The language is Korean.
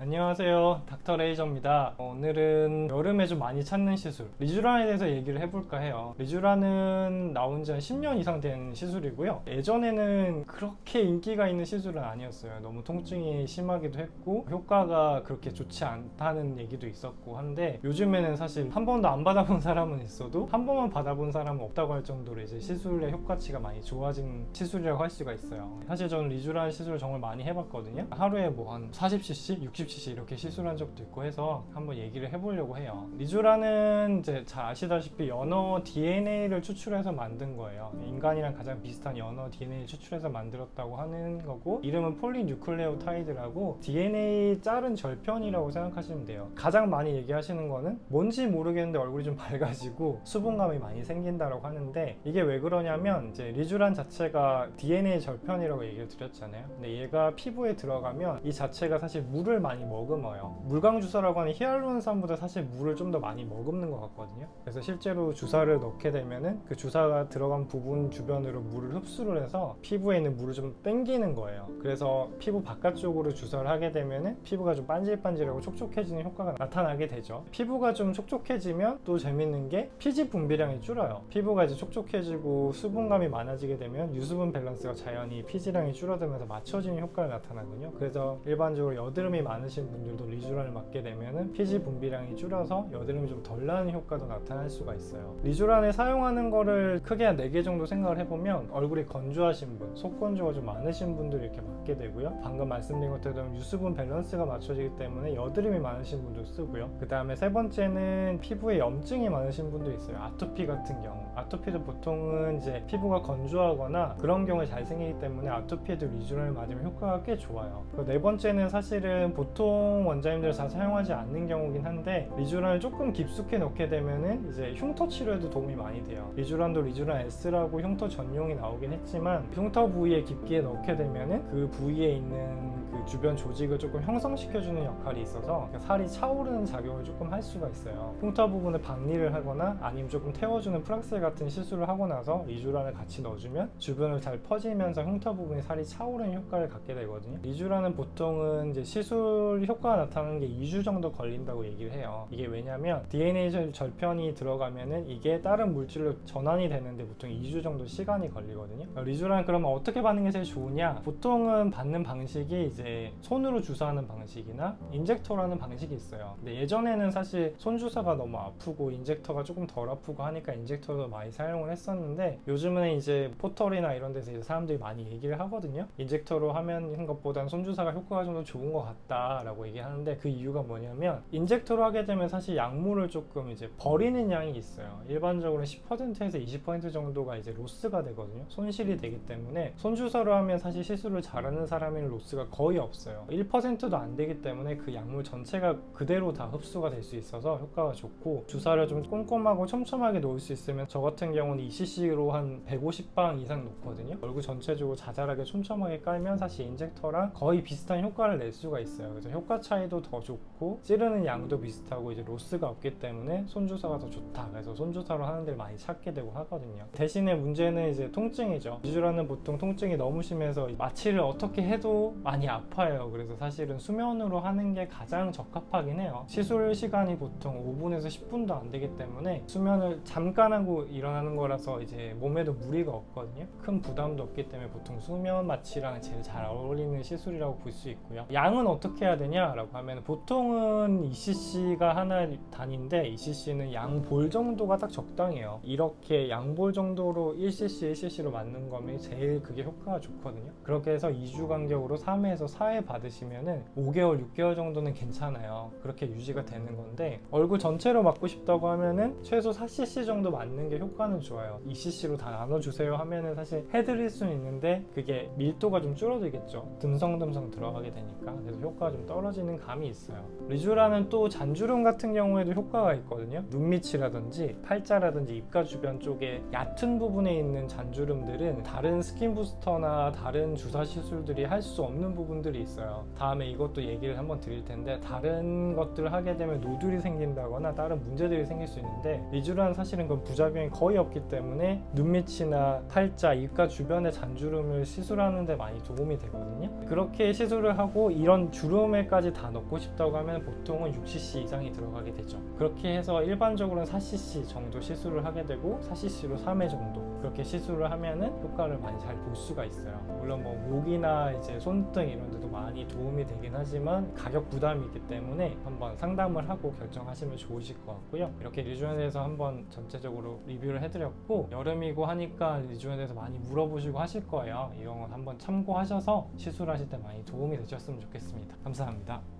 안녕하세요, 닥터 레이저입니다. 오늘은 여름에 좀 많이 찾는 시술 리쥬란에 대해서 얘기를 해볼까 해요. 리쥬란은 나온 지 한 10년 이상 된 시술이고요. 예전에는 그렇게 인기가 있는 시술은 아니었어요. 너무 통증이 심하기도 했고 효과가 그렇게 좋지 않다는 얘기도 있었고 한데, 요즘에는 사실 한 번도 안 받아본 사람은 있어도 한 번만 받아본 사람은 없다고 할 정도로 이제 시술의 효과치가 많이 좋아진 시술이라고 할 수가 있어요. 사실 저는 리쥬란 시술을 정말 많이 해봤거든요. 하루에 뭐 한 40cc, 60cc 이렇게 시술한 적도 있고 해서 한번 얘기를 해보려고 해요. 리쥬란은 이제 잘 아시다시피 연어 DNA를 추출해서 만든 거예요. 인간이랑 가장 비슷한 연어 DNA 추출해서 만들었다고 하는 거고, 이름은 폴리뉴클레오타이드라고 DNA 자른 절편이라고 생각하시면 돼요. 가장 많이 얘기하시는 거는 뭔지 모르겠는데 얼굴이 좀 밝아지고 수분감이 많이 생긴다라고 하는데, 이게 왜 그러냐면 이제 리쥬란 자체가 DNA 절편이라고 얘기를 드렸잖아요. 근데 얘가 피부에 들어가면 이 자체가 사실 물을 많이 머금어요. 물광주사라고 하는 히알루론산보다 사실 물을 좀 더 많이 머금는 것 같거든요. 그래서 실제로 주사를 넣게 되면은 그 주사가 들어간 부분 주변으로 물을 흡수를 해서 피부에 있는 물을 좀 땡기는 거예요. 그래서 피부 바깥쪽으로 주사를 하게 되면은 피부가 좀 반질반질하고 촉촉해지는 효과가 나타나게 되죠. 피부가 좀 촉촉해지면 또 재밌는 게 피지 분비량이 줄어요. 피부가 이제 촉촉해지고 수분감이 많아지게 되면 유수분 밸런스가 자연히 피지량이 줄어들면서 맞춰지는 효과가 나타나거든요. 그래서 일반적으로 여드름이 많으신 분들도 리쥬란을 맞게 되면은 피지 분비량이 줄어서 여드름이 좀 덜 나는 효과도 나타날 수가 있어요. 리쥬란을 사용하는 거를 크게 한 4개 정도 생각을 해보면, 얼굴이 건조하신 분, 속건조가 좀 많으신 분들이 이렇게 맞게 되고요. 방금 말씀드린 것처럼 유수분 밸런스가 맞춰지기 때문에 여드름이 많으신 분도 쓰고요. 그 다음에 세 번째는 피부에 염증이 많으신 분도 있어요. 아토피 같은 경우. 아토피도 보통은 이제 피부가 건조하거나 그런 경우에 잘 생기기 때문에 아토피에도 리쥬란을 맞으면 효과가 꽤 좋아요. 네 번째는 사실은 보통 원장님들 잘 사용하지 않는 경우긴 한데, 리쥬란을 조금 깊숙이 넣게 되면은 이제 흉터 치료에도 도움이 많이 돼요. 리쥬란도 리쥬란 S라고 흉터 전용이 나오긴 했지만, 흉터 부위에 깊게 넣게 되면은 그 부위에 있는 그 주변 조직을 조금 형성시켜주는 역할이 있어서 살이 차오르는 작용을 조금 할 수가 있어요. 흉터 부분을 박리를 하거나 아니면 조금 태워주는 프락셀 같은 시술을 하고 나서 리쥬란을 같이 넣어주면 주변을 잘 퍼지면서 흉터 부분에 살이 차오르는 효과를 갖게 되거든요. 리쥬란은 보통은 이제 시술 효과가 나타나는 게 2주 정도 걸린다고 얘기를 해요. 이게 왜냐면 DNA 절편이 들어가면은 이게 다른 물질로 전환이 되는데 보통 2주 정도 시간이 걸리거든요. 리쥬란 그러면 어떻게 받는 게 제일 좋으냐? 보통은 받는 방식이 이제 손으로 주사하는 방식이나 인젝터라는 방식이 있어요. 근데 예전에는 사실 손 주사가 너무 아프고 인젝터가 조금 덜 아프고 하니까 인젝터도 많이 사용을 했었는데, 요즘은 이제 포털이나 이런 데서 이제 사람들이 많이 얘기를 하거든요. 인젝터로 하는 것보다는 손 주사가 효과가 좀 더 좋은 것 같다라고 얘기하는데, 그 이유가 뭐냐면 인젝터로 하게 되면 사실 약물을 조금 이제 버리는 양이 있어요. 일반적으로 10%에서 20% 정도가 이제 로스가 되거든요. 손실이 되기 때문에 손 주사로 하면 사실 시술을 잘하는 사람에는 로스가 거의 없어요. 1%도 안 되기 때문에 그 약물 전체가 그대로 다 흡수가 될 수 있어서 효과가 좋고, 주사를 좀 꼼꼼하고 촘촘하게 놓을 수 있으면, 저 같은 경우는 2cc로 한 150방 이상 놓거든요. 얼굴 전체적으로 자잘하게 촘촘하게 깔면 사실 인젝터랑 거의 비슷한 효과를 낼 수가 있어요. 그래서 효과 차이도 더 좋고 찌르는 양도 비슷하고 이제 로스가 없기 때문에 손주사가 더 좋다. 그래서 손주사로 하는 데를 많이 찾게 되고 하거든요. 대신에 문제는 이제 통증이죠. 리쥬란은 보통 통증이 너무 심해서 마취를 어떻게 해도 많이 아파요. 그래서 사실은 수면으로 하는 게 가장 적합하긴 해요. 시술 시간이 보통 5분에서 10분도 안 되기 때문에 수면을 잠깐 하고 일어나는 거라서 이제 몸에도 무리가 없거든요. 큰 부담도 없기 때문에 보통 수면 마취랑 제일 잘 어울리는 시술이라고 볼 수 있고요. 양은 어떻게 해야 되냐라고 하면, 보통은 2cc가 하나 단위인데 2cc는 양 볼 정도가 딱 적당해요. 이렇게 양 볼 정도로 1cc, 1cc로 맞는 거면 제일 그게 효과가 좋거든요. 그렇게 해서 2주 간격으로 3회에서 4회 받으시면은 5개월, 6개월 정도는 괜찮아요. 그렇게 유지가 되는 건데, 얼굴 전체로 맞고 싶다고 하면은 최소 4cc 정도 맞는 게 효과는 좋아요. 2cc로 다 나눠주세요 하면은 사실 해드릴 수는 있는데 그게 밀도가 좀 줄어들겠죠. 듬성듬성 들어가게 되니까. 그래서 효과가 좀 떨어지는 감이 있어요. 리쥬란은 또 잔주름 같은 경우에도 효과가 있거든요. 눈밑이라든지 팔자라든지 입가 주변 쪽에 얕은 부분에 있는 잔주름들은 다른 스킨 부스터나 다른 주사 시술들이 할 수 없는 부분들을 것들이 있어요. 다음에 이것도 얘기를 한번 드릴 텐데, 다른 것들을 하게 되면 노들이 생긴다거나 다른 문제들이 생길 수 있는데, 리쥬란은 사실은 그런 부작용이 거의 없기 때문에 눈 밑이나 팔자, 입가 주변의 잔주름을 시술하는 데 많이 도움이 되거든요. 그렇게 시술을 하고 이런 주름에까지 다 넣고 싶다고 하면 보통은 6cc 이상이 들어가게 되죠. 그렇게 해서 일반적으로는 4cc 정도 시술을 하게 되고 4cc로 3회 정도 그렇게 시술을 하면은 효과를 많이 잘 볼 수가 있어요. 물론 뭐 목이나 이제 손등 이런 데도 많이 도움이 되긴 하지만 가격 부담이 있기 때문에 한번 상담을 하고 결정하시면 좋으실 것 같고요. 이렇게 리쥬란에 대해서 한번 전체적으로 리뷰를 해드렸고, 여름이고 하니까 리쥬란에 대해서 많이 물어보시고 하실 거예요. 이런 건 한번 참고하셔서 시술하실 때 많이 도움이 되셨으면 좋겠습니다. 감사합니다.